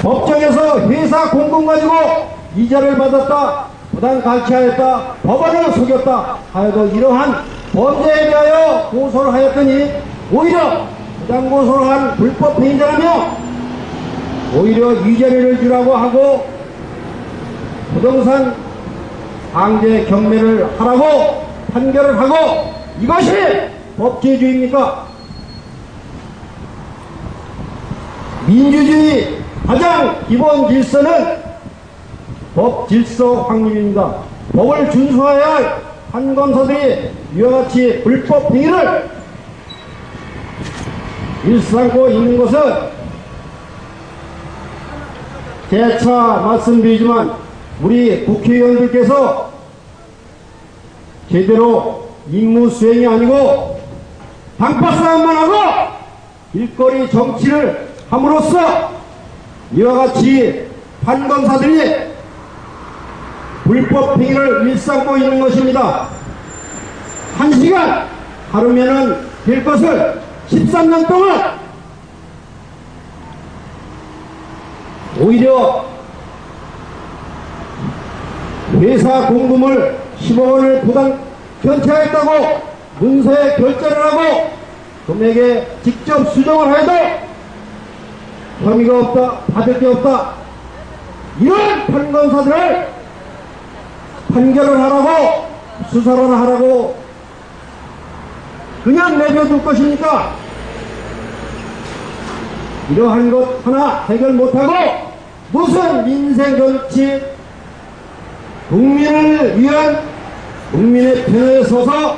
법정에서 회사 공금 가지고 이자를 받았다, 부당 갈취하였다, 법원을 속였다 하여도 이러한 범죄에 대하여 고소를 하였더니 오히려 부당 고소를 한 불법 행위자라며 오히려 위자료를 주라고 하고 부동산 강제 경매를 하라고 판결을 하고, 이것이 법제주의입니까? 민주주의 가장 기본 질서는 법 질서 확립입니다. 법을 준수해야 할 판검사들이 이와 같이 불법 행위를 일삼고 있는 것은 재차 말씀드리지만 우리 국회의원들께서 제대로 임무 수행이 아니고 당파 싸움만 하고 일거리 정치를 함으로써 이와 같이 판검사들이 불법 행위를 일삼고 있는 것입니다. 1시간 하루면은 될 것을 13년 동안 오히려 회사 공금을 10억 원을 부당 편취하였다고 문서에 결제를 하고 금액에 직접 수정을 해도 혐의가 없다, 받을 게 없다, 이런 판검사들을 판결을 하라고, 수사를 하라고 그냥 내버려둘 것입니까? 이러한 것 하나 해결 못하고 무슨 민생정치, 국민을 위한, 국민의 편에 서서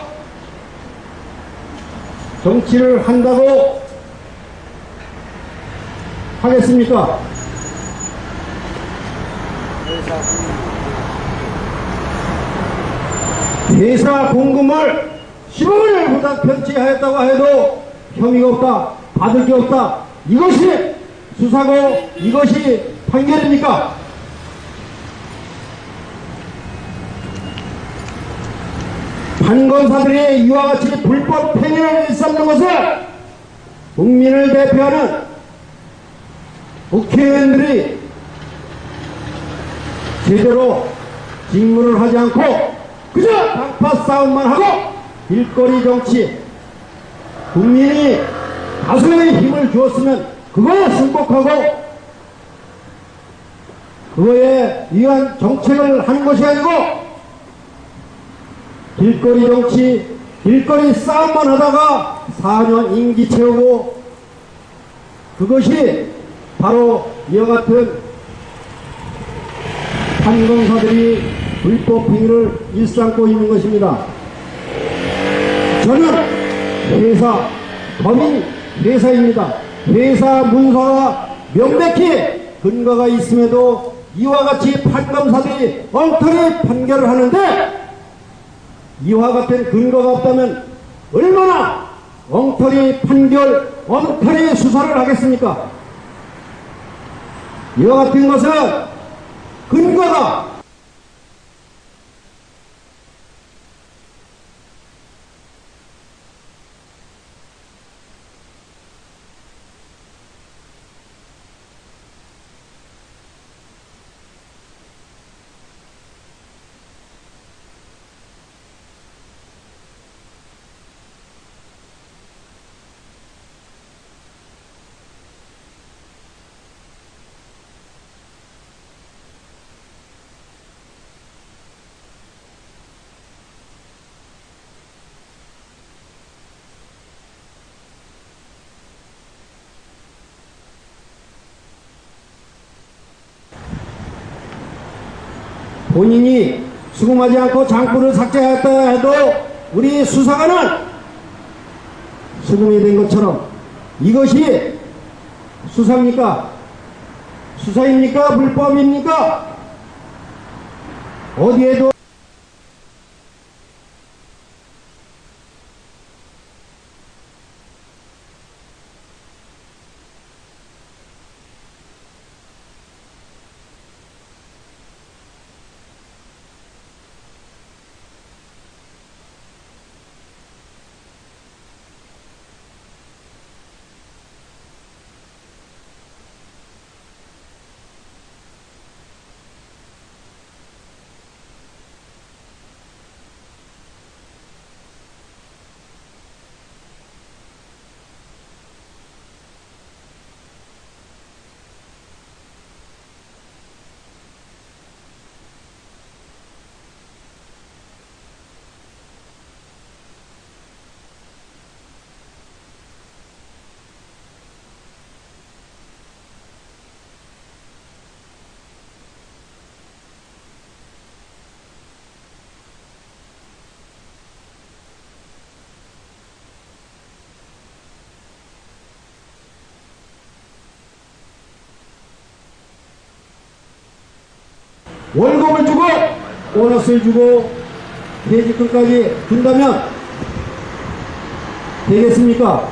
정치를 한다고 하겠습니까? 회사 공금을 10억을 부당 편취하였다고 해도 혐의가 없다, 받을 게 없다, 이것이 수사고 이것이 판결입니까? 판검사들이 이와 같이 불법 행위를 일삼는 것은 국민을 대표하는 국회의원들이 제대로 직무를 하지 않고 그저 당파 싸움만 하고 일거리 정치, 국민이 다수의 힘을 주었으면 그거에 승복하고 그거에 의한 정책을 하는 것이 아니고 길거리 정치, 길거리 싸움만 하다가 4년 임기 채우고, 그것이 바로 이와 같은 판검사들이 불법 행위를 일삼고 있는 것입니다. 저는 회사, 법인 회사입니다. 회사 문서가 명백히 근거가 있음에도 이와 같이 판검사들이 엉터리 판결을 하는데, 이와 같은 근거가 없다면 얼마나 엉터리 판결, 엉터리 수사를 하겠습니까? 이와 같은 것은 근거가 본인이 수긍하지 않고 장부를 삭제하였다 해도 우리 수사관은 수긍이 된 것처럼 이것이 수사입니까? 수사입니까? 불법입니까? 어디에도 월급을 주고 보너스를 주고 퇴직금까지 준다면 되겠습니까?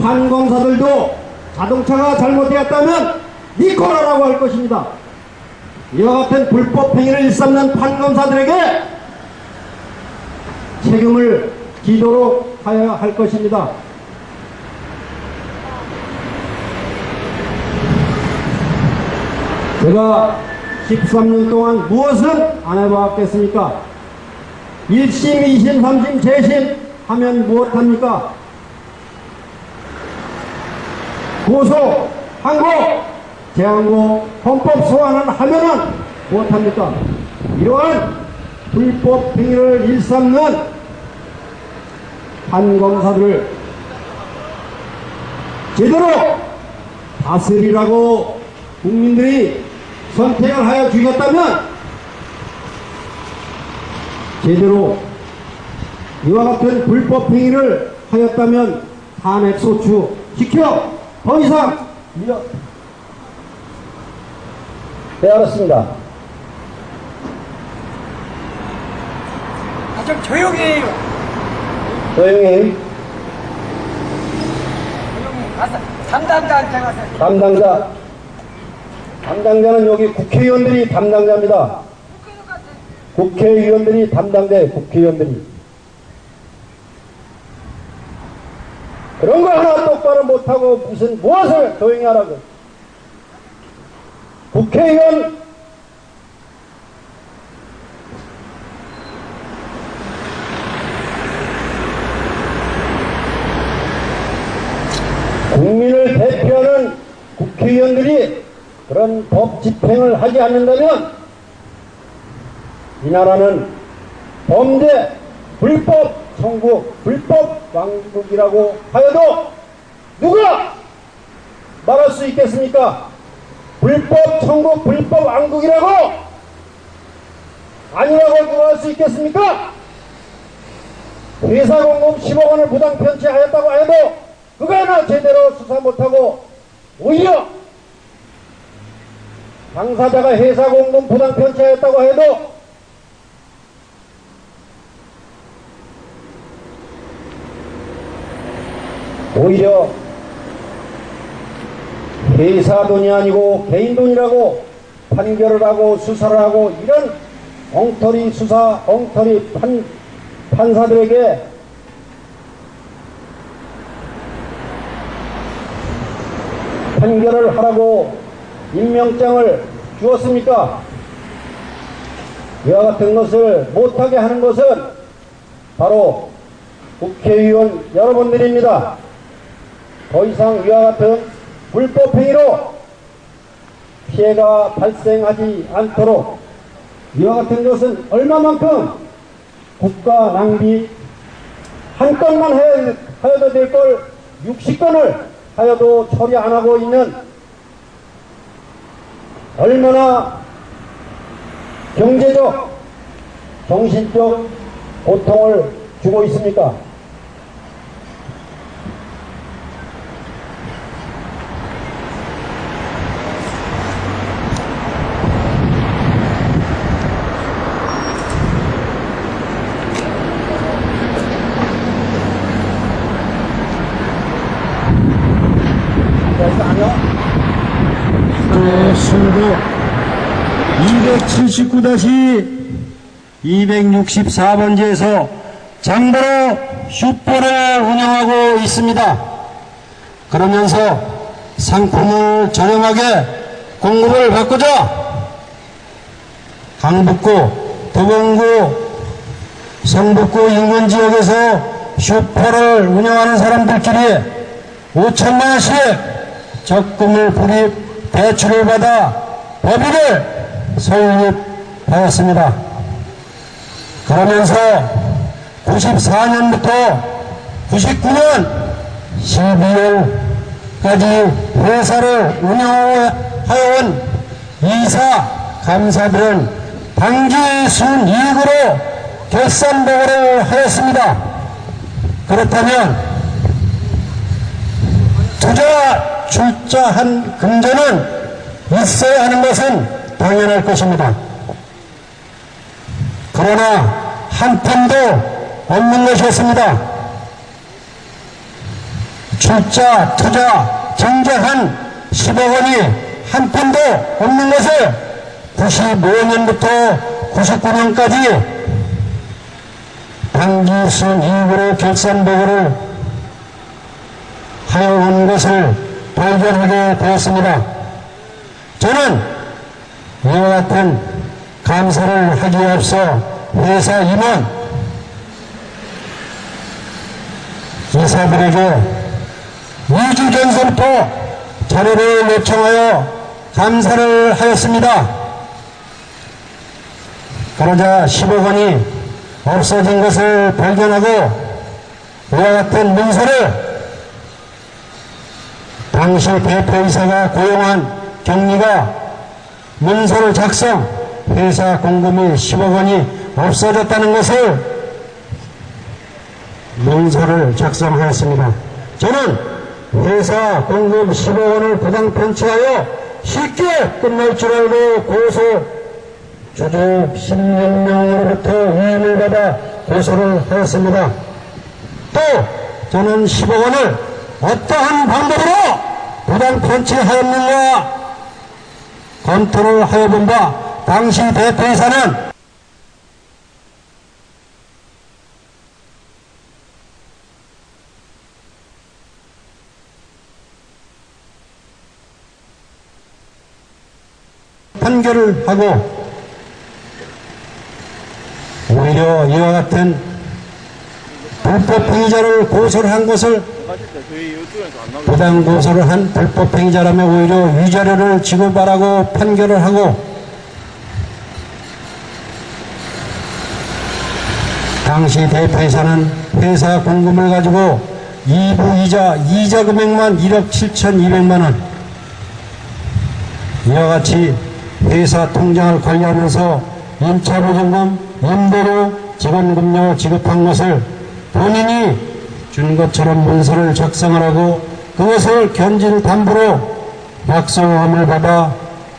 판검사들도 자동차가 잘못되었다면 니코라라고 할 것입니다. 이와 같은 불법 행위를 일삼는 판검사들에게 책임을 지도록 하여야 할 것입니다. 제가 13년 동안 무엇을 안 해봤겠습니까? 1심, 2심, 3심, 재심 하면 무엇합니까? 고소, 항고, 재항고, 헌법 소환을 하면은 무엇합니까? 이러한 불법 행위를 일삼는 판검사들을 제대로 다스리라고 국민들이 선택을 하여 주겠다면 제대로 이와 같은 불법 행위를 하였다면 탄핵 소추 시켜 더 이상 네, 알았습니다. 좀 조용히 해요. 조용히. 가서 담당자한테 가서. 담당자는 여기 국회의원들이 담당자입니다. 국회의원들이 담당돼, 국회의원들이. 그런 거 하나 똑바로 못하고 무엇을 조용히 하라고. 국회의원 국민을 대표하는 국회의원들이 그런 법 집행을 하지 않는다면 이 나라는 범죄, 불법 천국, 불법 왕국이라고 하여도 누가 말할 수 있겠습니까? 불법 천국, 불법 왕국이라고 아니라고 누가 할 수 있겠습니까? 회사 공급 10억 원을 부당 편취하였다고 해도 그거나 제대로 수사 못하고 오히려 당사자가 회사 공급 부당 편취하였다고 해도 오히려 회사 돈이 아니고 개인 돈이라고 판결을 하고 수사를 하고 이런 엉터리 수사, 엉터리 판사들에게 판결을 하라고 임명장을 주었습니까? 이와 같은 것을 못하게 하는 것은 바로 국회의원 여러분들입니다. 더 이상 이와 같은 불법 행위로 피해가 발생하지 않도록 이와 같은 것은 얼마만큼 국가 낭비 한 건만 하여도 될 걸 60건을 하여도 처리 안 하고 있는 얼마나 경제적, 정신적 고통을 주고 있습니까? 순구 279-264번지에서 장보로 슈퍼를 운영하고 있습니다. 그러면서 상품을 저렴하게 공급을 받고자 강북구, 도봉구, 성북구 인근 지역에서 슈퍼를 운영하는 사람들끼리 5천만원씩 적금을 불입 대출을 받아 법인을 설립하였습니다. 그러면서 94년부터 99년 12월까지 회사를 운영하여온 이사, 감사들은 단기 순이익으로 결산보고를 하였습니다. 그렇다면 투자 출자한 금전은 있어야 하는 것은 당연할 것입니다. 그러나 한 푼도 없는 것이었습니다. 출자, 투자, 정작한 10억 원이 한 푼도 없는 것을 95년부터 99년까지 당기순 이후로 결산보고를 하여온 것을 발견하게 되었습니다. 저는 이와 같은 감사를 하기에 앞서 회사 임원, 이사들에게 2주 전부터 자료를 요청하여 감사를 하였습니다. 그러자 10억 원이 없어진 것을 발견하고 이와 같은 문서를 당시 대표이사가 고용한 경리가 문서를 작성, 회사 공금이 10억 원이 없어졌다는 것을 문서를 작성하였습니다. 저는 회사 공금 10억 원을 부당 편취하여 쉽게 끝날 줄 알고 고소, 주주 16명으로부터 위임을 받아 고소를 하였습니다. 또 저는 10억 원을 어떠한 방법으로 부당 편취하였는가 검토를 하여본 바 당시 대표이사는 판결을 하고 오히려 이와 같은 불법행위자를 고소를 한 것을 부당 고소를 한 불법행위자라며 오히려 위자료를 지급하라고 판결을 하고 당시 대표이사는 회사 공금을 가지고 2부 이자 금액만 1억 7,200만원 이와 같이 회사 통장을 관리하면서 임차보증금, 임대료, 직원급료 지급한 것을 본인이 준 것처럼 문서를 작성을 하고 그것을 견진 담보로 약속함을 받아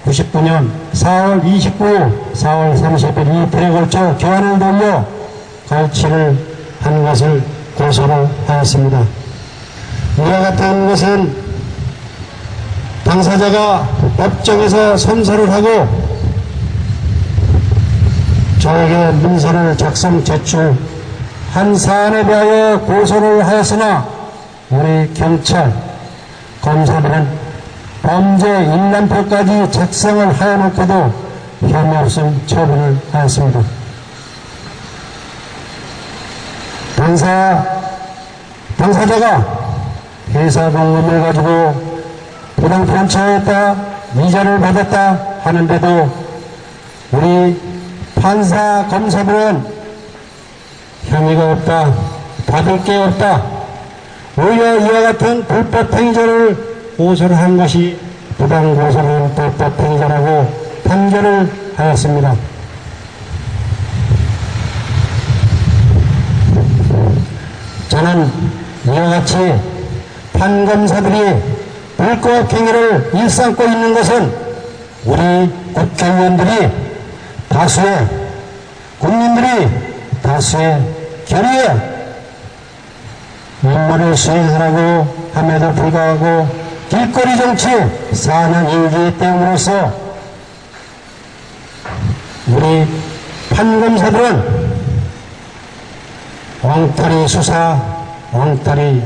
99년 4월 29일, 4월 30일 이틀에 걸쳐 교환을 돌려 갈취를 한 것을 고소를 하였습니다. 이와 같은 것은 당사자가 법정에서 선서를 하고 저에게 문서를 작성 제출 한 사안에 대하여 고소를 하였으나 우리 경찰, 검사들은 범죄 일람표까지 작성을 하여놓고도 혐의 없음 처분을 하였습니다. 당사자가 회사 공금을 가지고 부당 편취하였다, 이자를 받았다 하는데도 우리 판사, 검사들은 혐의가 없다, 받을 게 없다, 오히려 이와 같은 불법행위자를 고소를 한 것이 부당 고소를 불법행위자라고 판결을 하였습니다. 저는 이와 같이 판검사들이 불법행위를 일삼고 있는 것은 우리 국회의원들이 다수의 국민들이 다수의 결의에 임무를 수행하라고 함에도 불구하고 길거리 정치 4년 임기 때문으로써 우리 판검사들은 엉터리 수사, 엉터리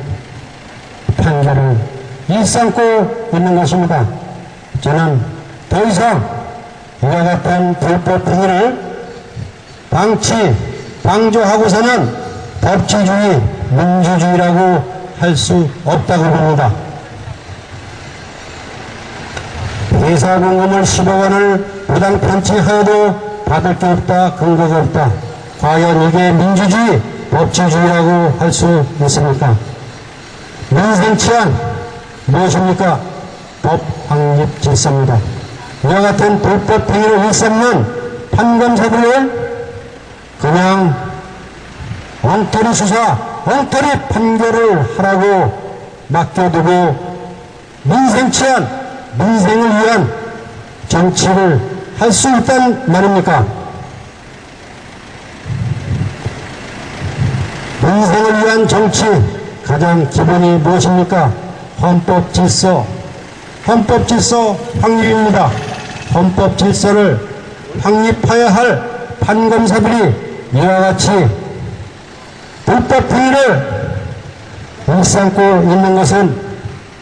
판결을 일삼고 있는 것입니다. 저는 더 이상 이와 같은 불법행위를 방조하고서는 법치주의, 민주주의라고 할 수 없다고 봅니다. 회사 공금을 10억 원을 부당 편취하여도 받을 게 없다, 근거가 없다. 과연 이게 민주주의, 법치주의라고 할 수 있습니까? 민생치안 무엇입니까? 법 확립 질서입니다. 이와 같은 불법 행위를 일삼는 판검사들을 그냥 엉터리 수사, 엉터리 판결을 하라고 맡겨두고 민생치안, 민생을 위한 정치를 할 수 있단 말입니까? 민생을 위한 정치 가장 기본이 무엇입니까? 헌법 질서 확립입니다. 헌법 질서를 확립해야 할 판검사들이 이와 같이 불법 행위를 일삼고 있는 것은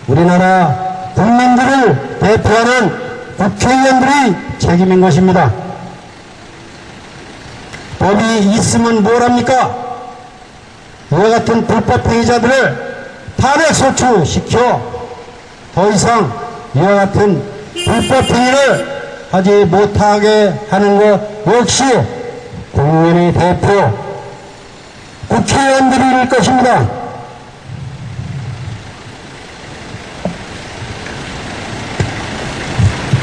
우리나라 국민들을 대표하는 국회의원들의 책임인 것입니다. 법이 있으면 뭘 합니까? 이와 같은 불법 행위자들을 탄핵소추시켜 더 이상 이와 같은 불법 행위를 하지 못하게 하는 것 역시 국민의 대표 국회의원들일 것입니다.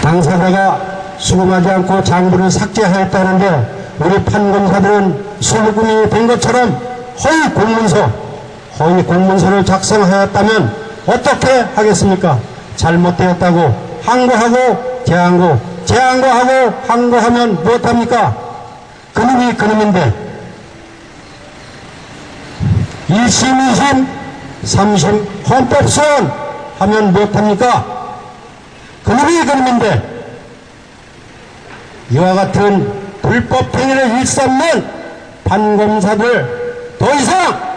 당사자가 수긍하지 않고 장부를 삭제하였다는데 우리 판검사들은 수긍이 된 것처럼 허위 공문서를 작성하였다면 어떻게 하겠습니까? 잘못되었다고 항고하고 제항고하고 항고하면 무엇합니까? 그놈이 그놈인데 1심, 2심, 3심 헌법소원 하면 무엇합니까? 그놈이 그놈인데 이와 같은 불법 행위를 일삼는 판검사들 더 이상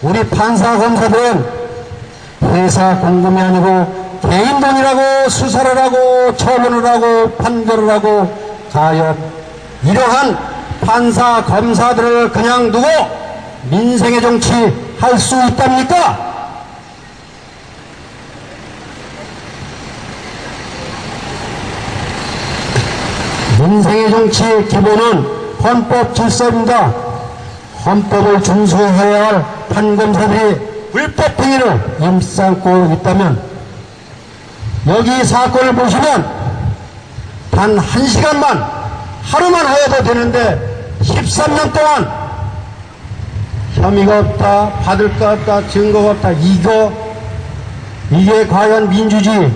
우리 판사 검사들은 회사 공금이 아니고 개인 돈이라고 수사를 하고 처분을 하고 판결을 하고 과연 이러한 판사 검사들을 그냥 두고 민생의 정치 할 수 있답니까? 민생의 정치의 기본은 헌법 질서입니다. 헌법을 준수해야 할 판검사들이 불법 행위를 일삼고 있다면 여기 사건을 보시면 단 1시간만 하루만 하여도 되는데 13년 동안 혐의가 없다, 받을 것 없다, 증거가 없다. 이게 과연 민주주의,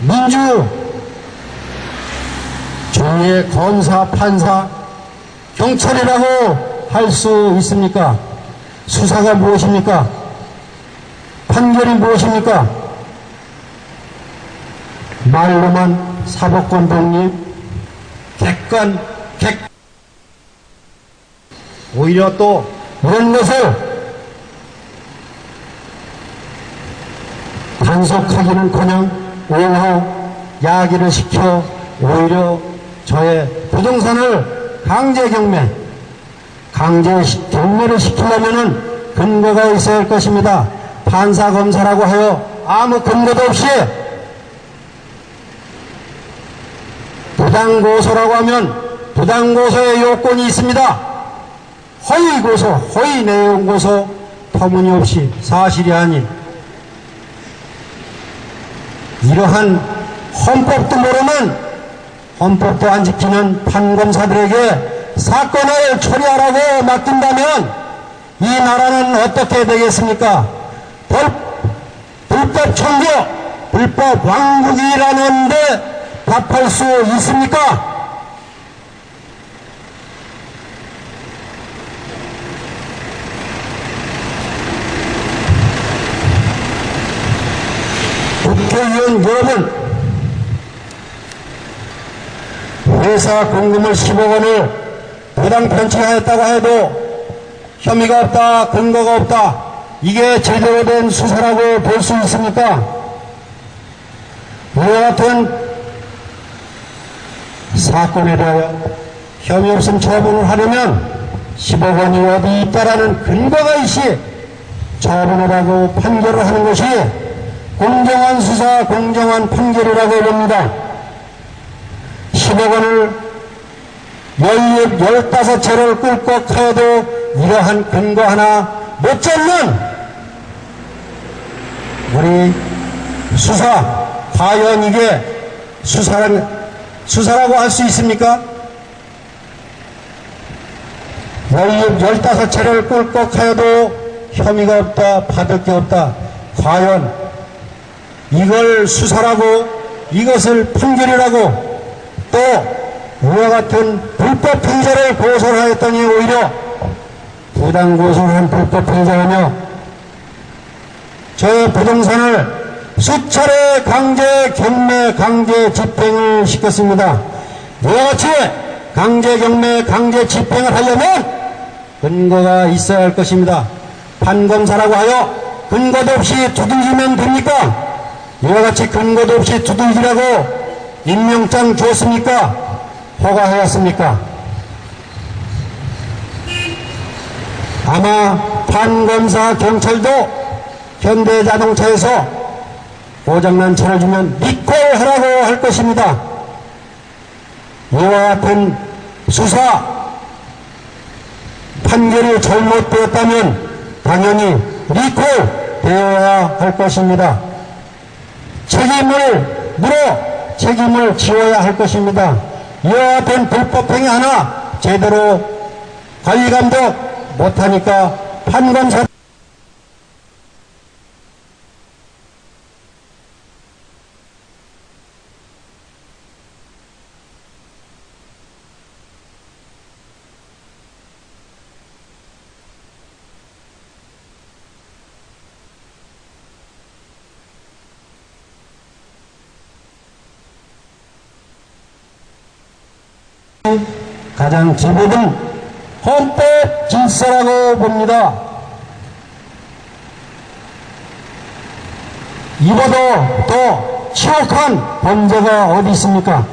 민주주의의 검사, 판사, 경찰이라고 할 수 있습니까? 수사가 무엇입니까? 판결이 무엇입니까? 말로만 사법권 독립, 오히려 또 이런 것을 단속하기는커녕 오후 야기를 시켜 오히려 저의 부동산을 강제 경매를 시키려면은 근거가 있어야 할 것입니다. 판사 검사라고 하여 아무 근거도 없이 부당고소라고 하면 부당고소의 요건이 있습니다. 허위고소, 허위 내용 고소, 터무니없이 사실이 아닌 이러한 헌법도 모르는 헌법도 안 지키는 판검사들에게 사건을 처리하라고 맡긴다면 이 나라는 어떻게 되겠습니까? 불법 청교, 불법 왕국이라는데 답할 수 있습니까? 국회의원 여러분, 회사 공금을 10억 원을 부당 편취하였다고 해도 혐의가 없다, 근거가 없다, 이게 제대로 된 수사라고 볼 수 있습니까? 이와 같은 사건에 대하여 혐의 없음 처분을 하려면 10억 원이 어디 있다라는 근거가 있이 처분을 하고 판결을 하는 것이 공정한 수사, 공정한 판결이라고 봅니다. 10억 원을 15채를 꿀꺽하여도 이러한 근거 하나 못 잡는 우리 수사, 과연 이게 수사라고 할 수 있습니까? 15차례를 꿀꺽하여도 혐의가 없다, 받을 게 없다. 과연 이걸 수사라고, 이것을 판결이라고, 또 이와 같은 불법 행사를 고소를 하였더니 오히려 부당 고소를 한 불법 행사하며 저 부동산을 수차례 강제 경매, 강제 집행을 시켰습니다. 이와 같이 강제 경매, 강제 집행을 하려면 근거가 있어야 할 것입니다. 판검사라고 하여 근거도 없이 두들기면 됩니까? 이와 같이 근거도 없이 두들기라고 임명장 주었습니까? 허가하였습니까? 아마 판검사 경찰도 현대자동차에서 고장난 차를 주면 리콜하라고 할 것입니다. 이와 같은 수사 판결이 잘못되었다면 당연히 리콜되어야 할 것입니다. 책임을 물어 책임을 지어야 할 것입니다. 이와 같은 불법행위 하나 제대로 관리감독 못하니까 판검사 가장 기본은 헌법 질서라고 봅니다. 이보다 더 치욕한 범죄가 어디 있습니까?